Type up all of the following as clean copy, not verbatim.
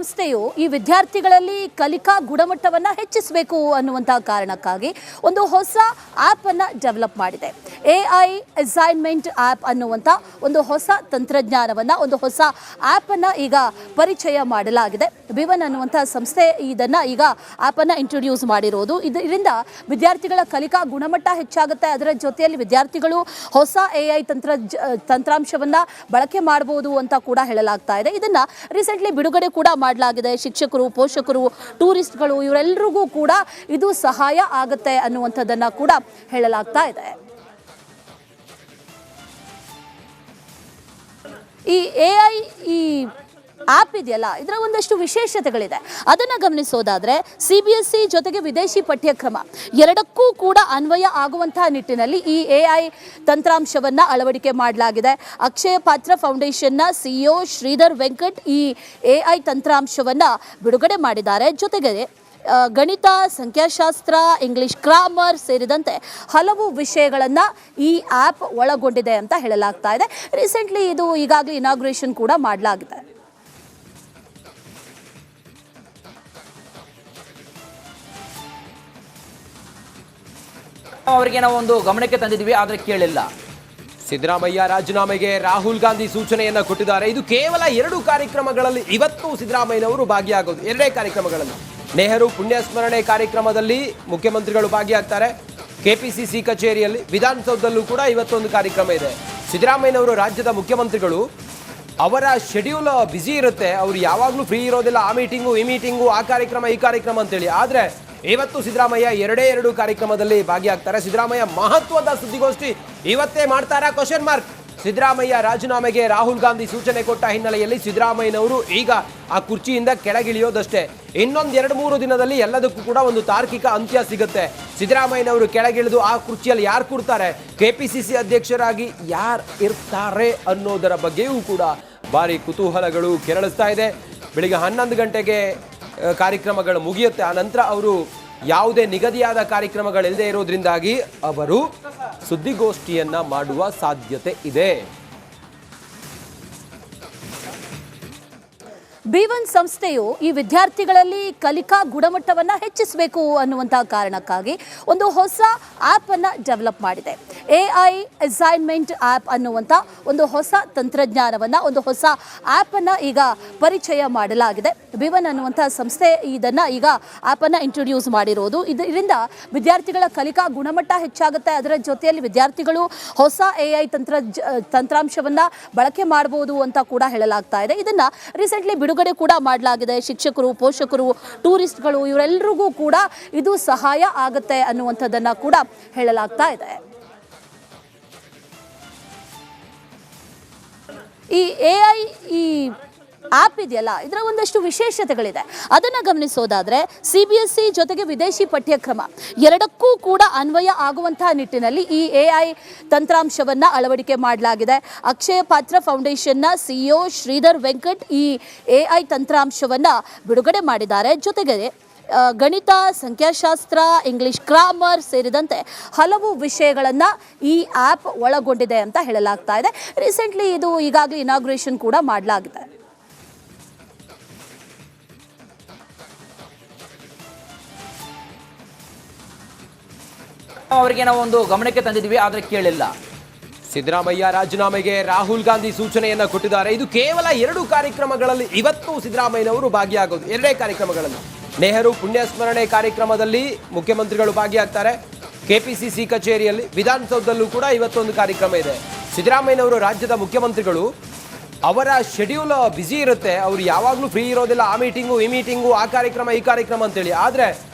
ಸಂಸ್ಥೆಯು ಈ ವಿದ್ಯಾರ್ಥಿಗಳಲ್ಲಿ ಕಲಿಕಾ ಗುಣಮಟ್ಟವನ್ನು ಹೆಚ್ಚಿಸಬೇಕು ಅನ್ನುವಂತಹ ಕಾರಣಕ್ಕಾಗಿ ಒಂದು ಹೊಸ ಆ್ಯಪ್ ಅನ್ನು ಡೆವಲಪ್ ಮಾಡಿದೆ. AI ಅಸೈನ್ಮೆಂಟ್ ಆ್ಯಪ್ ಅನ್ನುವಂಥ ಒಂದು ಹೊಸ ತಂತ್ರಜ್ಞಾನವನ್ನು, ಒಂದು ಹೊಸ ಆ್ಯಪನ್ನು ಈಗ ಪರಿಚಯ ಮಾಡಲಾಗಿದೆ. B1 ಅನ್ನುವಂಥ ಸಂಸ್ಥೆ ಇದನ್ನು ಈಗ ಆ್ಯಪನ್ನು ಇಂಟ್ರೊಡ್ಯೂಸ್ ಮಾಡಿರೋದು. ಇದರಿಂದ ವಿದ್ಯಾರ್ಥಿಗಳ ಕಲಿಕಾ ಗುಣಮಟ್ಟ ಹೆಚ್ಚಾಗುತ್ತೆ. ಅದರ ಜೊತೆಯಲ್ಲಿ ವಿದ್ಯಾರ್ಥಿಗಳು ಹೊಸ AI ತಂತ್ರಾಂಶವನ್ನು ಬಳಕೆ ಮಾಡಬಹುದು ಅಂತ ಕೂಡ ಹೇಳಲಾಗ್ತಾ ಇದೆ. ಇದನ್ನು ರೀಸೆಂಟ್ಲಿ ಬಿಡುಗಡೆ ಕೂಡ ಮಾಡಲಾಗಿದೆ. ಶಿಕ್ಷಕರು, ಪೋಷಕರು, ಟೂರಿಸ್ಟ್ಗಳು ಇವರೆಲ್ಲರಿಗೂ ಕೂಡ ಇದು ಸಹಾಯ ಆಗುತ್ತೆ ಅನ್ನುವಂಥದ್ದನ್ನು ಕೂಡ ಹೇಳಲಾಗ್ತಾ ಇದೆ. ಈ AI ಆ್ಯಪ್ ಇದೆಯಲ್ಲ, ಇದರ ಒಂದಷ್ಟು ವಿಶೇಷತೆಗಳಿದೆ. ಅದನ್ನು ಗಮನಿಸೋದಾದರೆ CBSE ಜೊತೆಗೆ ವಿದೇಶಿ ಪಠ್ಯಕ್ರಮ ಎರಡಕ್ಕೂ ಕೂಡ ಅನ್ವಯ ಆಗುವಂತಹ ನಿಟ್ಟಿನಲ್ಲಿ ಈ AI ತಂತ್ರಾಂಶವನ್ನು ಅಳವಡಿಕೆ ಮಾಡಲಾಗಿದೆ. ಅಕ್ಷಯ ಪಾತ್ರ ಫೌಂಡೇಶನ್ನ CEO ಶ್ರೀಧರ್ ವೆಂಕಟ್ ಈ AI ತಂತ್ರಾಂಶವನ್ನು ಬಿಡುಗಡೆ ಮಾಡಿದ್ದಾರೆ. ಜೊತೆಗೆ ಗಣಿತ, ಸಂಖ್ಯಾಶಾಸ್ತ್ರ, ಇಂಗ್ಲಿಷ್ ಗ್ರಾಮರ್ ಸೇರಿದಂತೆ ಹಲವು ವಿಷಯಗಳನ್ನು ಈ ಆ್ಯಪ್ ಒಳಗೊಂಡಿದೆ ಅಂತ ಹೇಳಲಾಗ್ತಾ ಇದೆ. ರೀಸೆಂಟ್ಲಿ ಇದು ಈಗಾಗಲೇ ಇನಾಗ್ರೇಷನ್ ಕೂಡ ಮಾಡಲಾಗಿದೆ. ಅವರಿಗೆ ನಾವು ಒಂದು ಗಮನಕ್ಕೆ ತಂದಿದ್ವಿ, ಆದರೆ ಕೇಳಿಲ್ಲ. ಸಿದ್ದರಾಮಯ್ಯ ರಾಜೀನಾಮೆಗೆ ರಾಹುಲ್ ಗಾಂಧಿ ಸೂಚನೆಯನ್ನ ಕೊಟ್ಟಿದ್ದಾರೆ. ಇದು ಕೇವಲ 2 ಕಾರ್ಯಕ್ರಮಗಳಲ್ಲಿ ಇವತ್ತು ಸಿದ್ದರಾಮಯ್ಯನವರು ಭಾಗಿಯಾಗೋದು. 2 ಕಾರ್ಯಕ್ರಮಗಳಲ್ಲಿ ನೆಹರು ಪುಣ್ಯಸ್ಮರಣೆ ಕಾರ್ಯಕ್ರಮದಲ್ಲಿ ಮುಖ್ಯಮಂತ್ರಿಗಳು ಭಾಗಿಯಾಗ್ತಾರೆ. KPCC ಕಚೇರಿಯಲ್ಲಿ, ವಿಧಾನಸೌಧದಲ್ಲೂ ಕೂಡ ಇವತ್ತೊಂದು ಕಾರ್ಯಕ್ರಮ ಇದೆ. ಸಿದ್ದರಾಮಯ್ಯನವರು ರಾಜ್ಯದ ಮುಖ್ಯಮಂತ್ರಿಗಳು, ಅವರ ಶೆಡ್ಯೂಲ್ ಬ್ಯುಸಿ ಇರುತ್ತೆ. ಅವರು ಯಾವಾಗಲೂ ಫ್ರೀ ಇರೋದಿಲ್ಲ. ಆ ಮೀಟಿಂಗು, ಈ ಮೀಟಿಂಗು, ಆ ಕಾರ್ಯಕ್ರಮ, ಈ ಕಾರ್ಯಕ್ರಮ ಅಂತೇಳಿ. ಆದರೆ ಇವತ್ತು ಸಿದ್ದರಾಮಯ್ಯ 2 ಕಾರ್ಯಕ್ರಮದಲ್ಲಿ ಭಾಗಿಯಾಗ್ತಾರೆ. ಸಿದ್ದರಾಮಯ್ಯ ಮಹತ್ವದ ಸುದ್ದಿಗೋಷ್ಠಿ ಇವತ್ತೇ ಮಾಡ್ತಾರಾ? Question mark. ಸಿದ್ದರಾಮಯ್ಯ ರಾಜೀನಾಮೆಗೆ ರಾಹುಲ್ ಗಾಂಧಿ ಸೂಚನೆ ಕೊಟ್ಟ ಹಿನ್ನೆಲೆಯಲ್ಲಿ ಸಿದ್ದರಾಮಯ್ಯನವರು ಈಗ ಆ ಕುರ್ಚಿಯಿಂದ ಕೆಳಗಿಳಿಯೋದಷ್ಟೇ. ಇನ್ನೊಂದು 2-3 ದಿನದಲ್ಲಿ ಎಲ್ಲದಕ್ಕೂ ಕೂಡ ಒಂದು ತಾರ್ಕಿಕ ಅಂತ್ಯ ಸಿಗುತ್ತೆ. ಸಿದ್ದರಾಮಯ್ಯನವರು ಕೆಳಗಿಳಿದು ಆ ಕುರ್ಚಿಯಲ್ಲಿ ಯಾರು ಕೂರ್ತಾರೆ, KPCC ಅಧ್ಯಕ್ಷರಾಗಿ ಯಾರು ಇರ್ತಾರೆ ಅನ್ನೋದರ ಬಗ್ಗೆಯೂ ಕೂಡ ಭಾರಿ ಕುತೂಹಲಗಳು ಕೆರಳಿಸ್ತಾ ಇದೆ. ಬೆಳಿಗ್ಗೆ 11 ಗಂಟೆಗೆ ಕಾರ್ಯಕ್ರಮಗಳು ಮುಗಿಯುತ್ತೆ. ಆ ನಂತರ ಅವರು ಯಾವುದೇ ನಿಗದಿಯಾದ ಕಾರ್ಯಕ್ರಮಗಳಿಲ್ಲದೆ ಇರೋದ್ರಿಂದಾಗಿ ಅವರು ಸುದ್ದಿಗೋಷ್ಠಿಯನ್ನ ಮಾಡುವ ಸಾಧ್ಯತೆ ಇದೆ. B1 ಸಂಸ್ಥೆಯು ಈ ವಿದ್ಯಾರ್ಥಿಗಳಲ್ಲಿ ಕಲಿಕಾ ಗುಣಮಟ್ಟವನ್ನು ಹೆಚ್ಚಿಸಬೇಕು ಅನ್ನುವಂತಹ ಕಾರಣಕ್ಕಾಗಿ ಒಂದು ಹೊಸ ಆ್ಯಪ್ ಅನ್ನು ಡೆವಲಪ್ ಮಾಡಿದೆ. AI ಅಸೈನ್ಮೆಂಟ್ ಆ್ಯಪ್ ಅನ್ನುವಂಥ ಒಂದು ಹೊಸ ತಂತ್ರಜ್ಞಾನವನ್ನು, ಒಂದು ಹೊಸ ಆ್ಯಪನ್ನು ಈಗ ಪರಿಚಯ ಮಾಡಲಾಗಿದೆ. B1 ಅನ್ನುವಂಥ ಸಂಸ್ಥೆ ಇದನ್ನು ಈಗ ಆ್ಯಪನ್ನು ಇಂಟ್ರೊಡ್ಯೂಸ್ ಮಾಡಿರೋದು. ಇದರಿಂದ ವಿದ್ಯಾರ್ಥಿಗಳ ಕಲಿಕಾ ಗುಣಮಟ್ಟ ಹೆಚ್ಚಾಗುತ್ತೆ. ಅದರ ಜೊತೆಯಲ್ಲಿ ವಿದ್ಯಾರ್ಥಿಗಳು ಹೊಸ AI ತಂತ್ರಾಂಶವನ್ನು ಬಳಕೆ ಮಾಡಬಹುದು ಅಂತ ಕೂಡ ಹೇಳಲಾಗ್ತಾ ಇದೆ. ಇದನ್ನು ರೀಸೆಂಟ್ಲಿ ಬಿಡುಗಡೆ ಕೂಡ ಮಾಡಲಾಗಿದೆ. ಶಿಕ್ಷಕರು, ಪೋಷಕರು, ಟೂರಿಸ್ಟ್ಗಳು ಇವರೆಲ್ಲರಿಗೂ ಕೂಡ ಇದು ಸಹಾಯ ಆಗುತ್ತೆ ಅನ್ನುವಂಥದ್ದನ್ನು ಕೂಡ ಹೇಳಲಾಗ್ತಾ ಇದೆ. ಈ AI ಆ್ಯಪ್ ಇದೆಯಲ್ಲ, ಇದರ ಒಂದಷ್ಟು ವಿಶೇಷತೆಗಳಿದೆ. ಅದನ್ನು ಗಮನಿಸೋದಾದರೆ CBSE ಜೊತೆಗೆ ವಿದೇಶಿ ಪಠ್ಯಕ್ರಮ ಎರಡಕ್ಕೂ ಕೂಡ ಅನ್ವಯ ಆಗುವಂತಹ ನಿಟ್ಟಿನಲ್ಲಿ ಈ AI ತಂತ್ರಾಂಶವನ್ನು ಅಳವಡಿಕೆ ಮಾಡಲಾಗಿದೆ. ಅಕ್ಷಯ ಪಾತ್ರ ಫೌಂಡೇಶನ್ನ CEO ಶ್ರೀಧರ್ ವೆಂಕಟ್ ಈ AI ತಂತ್ರಾಂಶವನ್ನು ಬಿಡುಗಡೆ ಮಾಡಿದ್ದಾರೆ. ಜೊತೆಗೆ ಗಣಿತ, ಸಂಖ್ಯಾಶಾಸ್ತ್ರ, ಇಂಗ್ಲಿಷ್ ಗ್ರಾಮರ್ ಸೇರಿದಂತೆ ಹಲವು ವಿಷಯಗಳನ್ನು ಈ ಆ್ಯಪ್ ಒಳಗೊಂಡಿದೆ ಅಂತ ಹೇಳಲಾಗ್ತಾ ಇದೆ. ರೀಸೆಂಟ್ಲಿ ಇದು ಈಗಾಗಲೇ ಇನಾಗ್ರೇಷನ್ ಕೂಡ ಮಾಡಲಾಗಿದೆ. ಅವರಿಗೆ ನಾವು ಒಂದು ಗಮನಕ್ಕೆ ತಂದಿದ್ವಿ, ಆದರೆ ಕೇಳಿಲ್ಲ. ಸಿದ್ದರಾಮಯ್ಯ ರಾಜೀನಾಮೆಗೆ ರಾಹುಲ್ ಗಾಂಧಿ ಸೂಚನೆಯನ್ನ ಕೊಟ್ಟಿದ್ದಾರೆ. ಇದು ಕೇವಲ 2 ಕಾರ್ಯಕ್ರಮಗಳಲ್ಲಿ ಇವತ್ತು ಸಿದ್ದರಾಮಯ್ಯನವರು ಭಾಗಿಯಾಗೋದು. 2 ಕಾರ್ಯಕ್ರಮಗಳಲ್ಲಿ ನೆಹರು ಪುಣ್ಯಸ್ಮರಣೆ ಕಾರ್ಯಕ್ರಮದಲ್ಲಿ ಮುಖ್ಯಮಂತ್ರಿಗಳು ಭಾಗಿಯಾಗ್ತಾರೆ. KPCC ಕಚೇರಿಯಲ್ಲಿ, ವಿಧಾನಸೌಧದಲ್ಲೂ ಕೂಡ ಇವತ್ತೊಂದು ಕಾರ್ಯಕ್ರಮ ಇದೆ. ಸಿದ್ದರಾಮಯ್ಯನವರು ರಾಜ್ಯದ ಮುಖ್ಯಮಂತ್ರಿಗಳು, ಅವರ ಶೆಡ್ಯೂಲ್ ಬ್ಯುಸಿ ಇರುತ್ತೆ. ಅವರು ಯಾವಾಗಲೂ ಫ್ರೀ ಇರೋದಿಲ್ಲ. ಆ ಮೀಟಿಂಗು, ಈ ಮೀಟಿಂಗು, ಆ ಕಾರ್ಯಕ್ರಮ, ಈ ಕಾರ್ಯಕ್ರಮ ಅಂತೇಳಿ. ಆದರೆ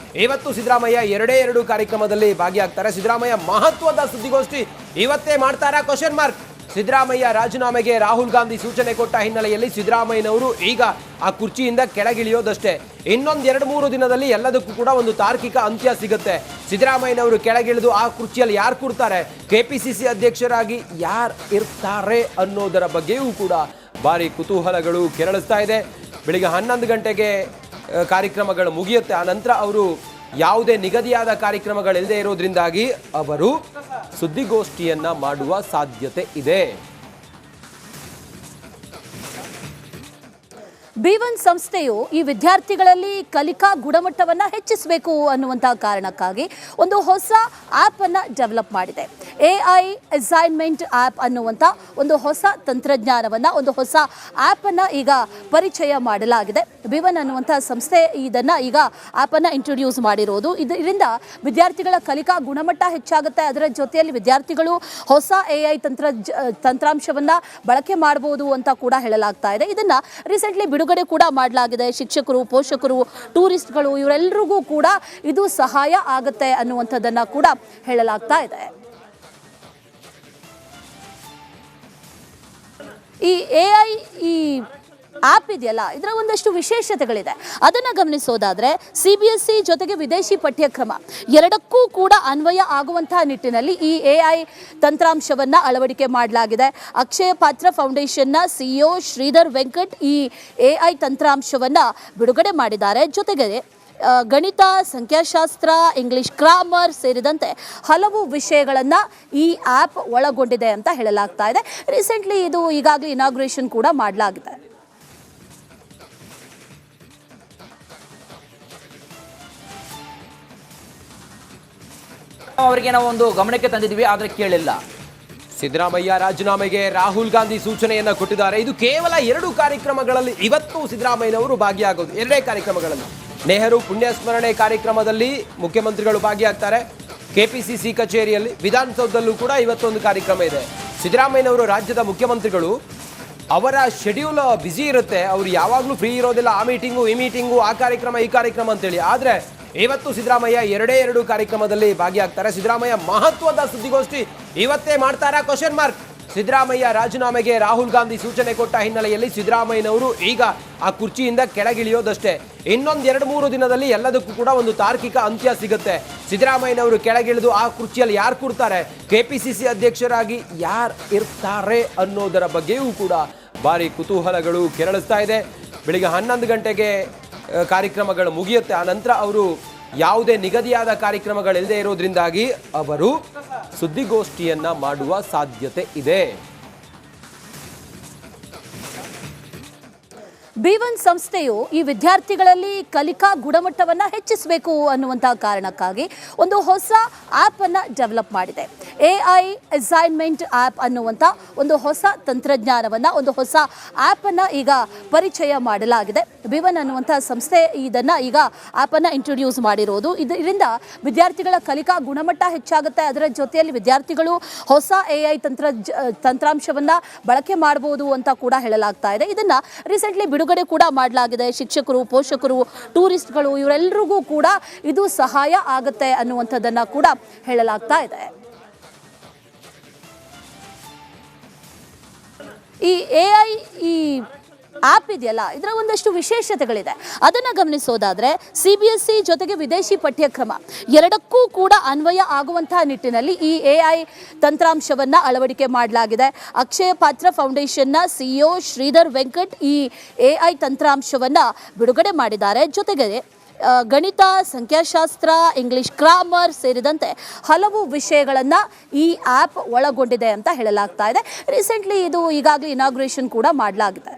ಇವತ್ತು ಸಿದ್ದರಾಮಯ್ಯ 2 ಕಾರ್ಯಕ್ರಮದಲ್ಲಿ ಭಾಗಿಯಾಗ್ತಾರೆ. ಸಿದ್ದರಾಮಯ್ಯ ಮಹತ್ವದ ಸುದ್ದಿಗೋಷ್ಠಿ ಇವತ್ತೇ ಮಾಡ್ತಾರಾ? Question mark. ಸಿದ್ದರಾಮಯ್ಯ ರಾಜೀನಾಮೆಗೆ ರಾಹುಲ್ ಗಾಂಧಿ ಸೂಚನೆ ಕೊಟ್ಟ ಹಿನ್ನೆಲೆಯಲ್ಲಿ ಸಿದ್ದರಾಮಯ್ಯನವರು ಈಗ ಆ ಕುರ್ಚಿಯಿಂದ ಕೆಳಗಿಳಿಯೋದಷ್ಟೇ. ಇನ್ನೊಂದು 2-3 ದಿನದಲ್ಲಿ ಎಲ್ಲದಕ್ಕೂ ಕೂಡ ಒಂದು ತಾರ್ಕಿಕ ಅಂತ್ಯ ಸಿಗುತ್ತೆ. ಸಿದ್ದರಾಮಯ್ಯನವರು ಕೆಳಗಿಳಿದು ಆ ಕುರ್ಚಿಯಲ್ಲಿ ಯಾರು ಕೂರ್ತಾರೆ, KPCC ಅಧ್ಯಕ್ಷರಾಗಿ ಯಾರು ಇರ್ತಾರೆ ಅನ್ನೋದರ ಬಗ್ಗೆಯೂ ಕೂಡ ಭಾರಿ ಕುತೂಹಲಗಳು ಕೆರಳಿಸ್ತಾ ಇದೆ. ಬೆಳಿಗ್ಗೆ 11 ಗಂಟೆಗೆ ಕಾರ್ಯಕ್ರಮಗಳು ಮುಗಿಯುತ್ತೆ. ಆ ನಂತರ ಅವರು ಯಾವುದೇ ನಿಗದಿಯಾದ ಕಾರ್ಯಕ್ರಮಗಳಿಲ್ಲದೆ ಇರೋದ್ರಿಂದಾಗಿ ಅವರು ಸುದ್ದಿಗೋಷ್ಠಿಯನ್ನ ಮಾಡುವ ಸಾಧ್ಯತೆ ಇದೆ. B1 ಸಂಸ್ಥೆಯು ಈ ವಿದ್ಯಾರ್ಥಿಗಳಲ್ಲಿ ಕಲಿಕಾ ಗುಣಮಟ್ಟವನ್ನು ಹೆಚ್ಚಿಸಬೇಕು ಅನ್ನುವಂತಹ ಕಾರಣಕ್ಕಾಗಿ ಒಂದು ಹೊಸ ಆ್ಯಪ್ ಅನ್ನು ಡೆವಲಪ್ ಮಾಡಿದೆ. AI ಅಸೈನ್ಮೆಂಟ್ ಆ್ಯಪ್ ಅನ್ನುವಂಥ ಒಂದು ಹೊಸ ತಂತ್ರಜ್ಞಾನವನ್ನು, ಒಂದು ಹೊಸ ಆ್ಯಪನ್ನು ಈಗ ಪರಿಚಯ ಮಾಡಲಾಗಿದೆ. B1 ಅನ್ನುವಂಥ ಸಂಸ್ಥೆ ಇದನ್ನು ಈಗ ಆ್ಯಪನ್ನು ಇಂಟ್ರೊಡ್ಯೂಸ್ ಮಾಡಿರೋದು. ಇದರಿಂದ ವಿದ್ಯಾರ್ಥಿಗಳ ಕಲಿಕಾ ಗುಣಮಟ್ಟ ಹೆಚ್ಚಾಗುತ್ತೆ. ಅದರ ಜೊತೆಯಲ್ಲಿ ವಿದ್ಯಾರ್ಥಿಗಳು ಹೊಸ AI ತಂತ್ರಾಂಶವನ್ನು ಬಳಕೆ ಮಾಡಬಹುದು ಅಂತ ಕೂಡ ಹೇಳಲಾಗ್ತಾ ಇದೆ. ಇದನ್ನು ರೀಸೆಂಟ್ಲಿ ಬಿಡುಗಡೆ ಕೂಡ ಮಾಡಲಾಗಿದೆ. ಶಿಕ್ಷಕರು, ಪೋಷಕರು, ಟೂರಿಸ್ಟ್ಗಳು ಇವರೆಲ್ಲರಿಗೂ ಕೂಡ ಇದು ಸಹಾಯ ಆಗುತ್ತೆ ಅನ್ನುವಂಥದ್ದನ್ನು ಕೂಡ ಹೇಳಲಾಗ್ತಾ ಇದೆ. ಈ AI ಈ ಆ್ಯಪ್ ಇದೆಯಲ್ಲ, ಇದರ ಒಂದಷ್ಟು ವಿಶೇಷತೆಗಳಿದೆ. ಅದನ್ನು ಗಮನಿಸೋದಾದರೆ CBSE ಜೊತೆಗೆ ವಿದೇಶಿ ಪಠ್ಯಕ್ರಮ ಎರಡಕ್ಕೂ ಕೂಡ ಅನ್ವಯ ಆಗುವಂತಹ ನಿಟ್ಟಿನಲ್ಲಿ ಈ AI ತಂತ್ರಾಂಶವನ್ನು ಅಳವಡಿಕೆ ಮಾಡಲಾಗಿದೆ. ಅಕ್ಷಯ ಪಾತ್ರ ಫೌಂಡೇಶನ್ನ CEO ಶ್ರೀಧರ್ ವೆಂಕಟ್ ಈ AI ತಂತ್ರಾಂಶವನ್ನು ಬಿಡುಗಡೆ ಮಾಡಿದ್ದಾರೆ. ಜೊತೆಗೆ ಗಣಿತ, ಸಂಖ್ಯಾಶಾಸ್ತ್ರ, ಇಂಗ್ಲಿಷ್ ಗ್ರಾಮರ್ ಸೇರಿದಂತೆ ಹಲವು ವಿಷಯಗಳನ್ನು ಈ ಆ್ಯಪ್ ಒಳಗೊಂಡಿದೆ ಅಂತ ಹೇಳಲಾಗ್ತಾ ಇದೆ. ರೀಸೆಂಟ್ಲಿ ಇದು ಈಗಾಗಲೇ ಇನಾಗ್ರೇಷನ್ ಕೂಡ ಮಾಡಲಾಗಿದೆ. ಅವರಿಗೆ ನಾವು ಒಂದು ಗಮನಕ್ಕೆ ತಂದಿದ್ವಿ, ಆದರೆ ಕೇಳಿಲ್ಲ. ಸಿದ್ದರಾಮಯ್ಯ ರಾಜೀನಾಮೆಗೆ ರಾಹುಲ್ ಗಾಂಧಿ ಸೂಚನೆಯನ್ನ ಕೊಟ್ಟಿದ್ದಾರೆ. ಇದು ಕೇವಲ 2 ಕಾರ್ಯಕ್ರಮಗಳಲ್ಲಿ ಇವತ್ತು ಸಿದ್ದರಾಮಯ್ಯನವರು ಭಾಗಿಯಾಗೋದು. 2 ಕಾರ್ಯಕ್ರಮಗಳಲ್ಲಿ ನೆಹರು ಪುಣ್ಯಸ್ಮರಣೆ ಕಾರ್ಯಕ್ರಮದಲ್ಲಿ ಮುಖ್ಯಮಂತ್ರಿಗಳು ಭಾಗಿಯಾಗ್ತಾರೆ. KPCC ಕಚೇರಿಯಲ್ಲಿ, ವಿಧಾನಸೌಧದಲ್ಲೂ ಕೂಡ ಇವತ್ತೊಂದು ಕಾರ್ಯಕ್ರಮ ಇದೆ. ಸಿದ್ದರಾಮಯ್ಯನವರು ರಾಜ್ಯದ ಮುಖ್ಯಮಂತ್ರಿಗಳು, ಅವರ ಶೆಡ್ಯೂಲ್ ಬ್ಯುಸಿ ಇರುತ್ತೆ. ಅವರು ಯಾವಾಗಲೂ ಫ್ರೀ ಇರೋದಿಲ್ಲ. ಆ ಮೀಟಿಂಗು, ಈ ಮೀಟಿಂಗು, ಆ ಕಾರ್ಯಕ್ರಮ, ಈ ಕಾರ್ಯಕ್ರಮ ಅಂತೇಳಿ. ಆದರೆ ಇವತ್ತು ಸಿದ್ದರಾಮಯ್ಯ 2 ಕಾರ್ಯಕ್ರಮದಲ್ಲಿ ಭಾಗಿಯಾಗ್ತಾರೆ. ಸಿದ್ದರಾಮಯ್ಯ ಮಹತ್ವದ ಸುದ್ದಿಗೋಷ್ಠಿ ಇವತ್ತೇ ಮಾಡ್ತಾರಾ? Question mark. ಸಿದ್ದರಾಮಯ್ಯ ರಾಜೀನಾಮೆಗೆ ರಾಹುಲ್ ಗಾಂಧಿ ಸೂಚನೆ ಕೊಟ್ಟ ಹಿನ್ನೆಲೆಯಲ್ಲಿ ಸಿದ್ದರಾಮಯ್ಯನವರು ಈಗ ಆ ಕುರ್ಚಿಯಿಂದ ಕೆಳಗಿಳಿಯೋದಷ್ಟೇ. ಇನ್ನೊಂದು 2-3 ದಿನದಲ್ಲಿ ಎಲ್ಲದಕ್ಕೂ ಕೂಡ ಒಂದು ತಾರ್ಕಿಕ ಅಂತ್ಯ ಸಿಗುತ್ತೆ. ಸಿದ್ದರಾಮಯ್ಯನವರು ಕೆಳಗಿಳಿದು ಆ ಕುರ್ಚಿಯಲ್ಲಿ ಯಾರು ಕೂರ್ತಾರೆ, KPCC ಅಧ್ಯಕ್ಷರಾಗಿ ಯಾರು ಇರ್ತಾರೆ ಅನ್ನೋದರ ಬಗ್ಗೆಯೂ ಕೂಡ ಭಾರಿ ಕುತೂಹಲಗಳು ಕೆರಳಿಸ್ತಾ ಇದೆ. ಬೆಳಿಗ್ಗೆ 11 ಗಂಟೆಗೆ ಕಾರ್ಯಕ್ರಮಗಳು ಮುಗಿಯುತ್ತೆ. ಆ ನಂತರ ಅವರು ಯಾವುದೇ ನಿಗದಿಯಾದ ಕಾರ್ಯಕ್ರಮಗಳಿಲ್ಲದೆ ಇರೋದ್ರಿಂದಾಗಿ ಅವರು ಸುದ್ದಿಗೋಷ್ಠಿಯನ್ನ ಮಾಡುವ ಸಾಧ್ಯತೆ ಇದೆ. B1 ಸಂಸ್ಥೆಯು ಈ ವಿದ್ಯಾರ್ಥಿಗಳಲ್ಲಿ ಕಲಿಕಾ ಗುಣಮಟ್ಟವನ್ನು ಹೆಚ್ಚಿಸಬೇಕು ಅನ್ನುವಂತಹ ಕಾರಣಕ್ಕಾಗಿ ಒಂದು ಹೊಸ ಆ್ಯಪ್ ಅನ್ನು ಡೆವಲಪ್ ಮಾಡಿದೆ. AI ಅಸೈನ್ಮೆಂಟ್ ಆ್ಯಪ್ ಅನ್ನುವಂಥ ಒಂದು ಹೊಸ ತಂತ್ರಜ್ಞಾನವನ್ನು, ಒಂದು ಹೊಸ ಆ್ಯಪನ್ನು ಈಗ ಪರಿಚಯ ಮಾಡಲಾಗಿದೆ. B1 ಅನ್ನುವಂಥ ಸಂಸ್ಥೆ ಇದನ್ನು ಈಗ ಆ್ಯಪನ್ನು ಇಂಟ್ರೊಡ್ಯೂಸ್ ಮಾಡಿರೋದು. ಇದರಿಂದ ವಿದ್ಯಾರ್ಥಿಗಳ ಕಲಿಕಾ ಗುಣಮಟ್ಟ ಹೆಚ್ಚಾಗುತ್ತೆ. ಅದರ ಜೊತೆಯಲ್ಲಿ ವಿದ್ಯಾರ್ಥಿಗಳು ಹೊಸ AI ತಂತ್ರಾಂಶವನ್ನು ಬಳಕೆ ಮಾಡಬಹುದು ಅಂತ ಕೂಡ ಹೇಳಲಾಗ್ತಾ ಇದೆ. ಇದನ್ನು ರೀಸೆಂಟ್ಲಿ ಬಿಡುಗಡೆ ಕೂಡ ಮಾಡಲಾಗಿದೆ. ಶಿಕ್ಷಕರು, ಪೋಷಕರು, ಟೂರಿಸ್ಟ್ಗಳು ಇವರೆಲ್ಲರಿಗೂ ಕೂಡ ಇದು ಸಹಾಯ ಆಗುತ್ತೆ ಅನ್ನುವಂಥದ್ದನ್ನು ಕೂಡ ಹೇಳಲಾಗ್ತಾ ಇದೆ. ಈ AI ಈ ಆ್ಯಪ್ ಇದೆಯಲ್ಲ, ಇದರ ಒಂದಷ್ಟು ವಿಶೇಷತೆಗಳಿದೆ. ಅದನ್ನು ಗಮನಿಸೋದಾದರೆ CBSE ಜೊತೆಗೆ ವಿದೇಶಿ ಪಠ್ಯಕ್ರಮ ಎರಡಕ್ಕೂ ಕೂಡ ಅನ್ವಯ ಆಗುವಂತಹ ನಿಟ್ಟಿನಲ್ಲಿ ಈ AI ತಂತ್ರಾಂಶವನ್ನು ಅಳವಡಿಕೆ ಮಾಡಲಾಗಿದೆ. ಅಕ್ಷಯ ಪಾತ್ರ ಫೌಂಡೇಶನ್ನ CEO ಶ್ರೀಧರ್ ವೆಂಕಟ್ ಈ AI ತಂತ್ರಾಂಶವನ್ನು ಬಿಡುಗಡೆ ಮಾಡಿದ್ದಾರೆ. ಜೊತೆಗೆ ಗಣಿತ, ಸಂಖ್ಯಾಶಾಸ್ತ್ರ, ಇಂಗ್ಲಿಷ್ ಗ್ರಾಮರ್ ಸೇರಿದಂತೆ ಹಲವು ವಿಷಯಗಳನ್ನು ಈ ಆ್ಯಪ್ ಒಳಗೊಂಡಿದೆ ಅಂತ ಹೇಳಲಾಗ್ತಾ ಇದೆ. ರೀಸೆಂಟ್ಲಿ ಇದು ಈಗಾಗಲೇ ಇನಾಗ್ರೇಷನ್ ಕೂಡ ಮಾಡಲಾಗಿದೆ.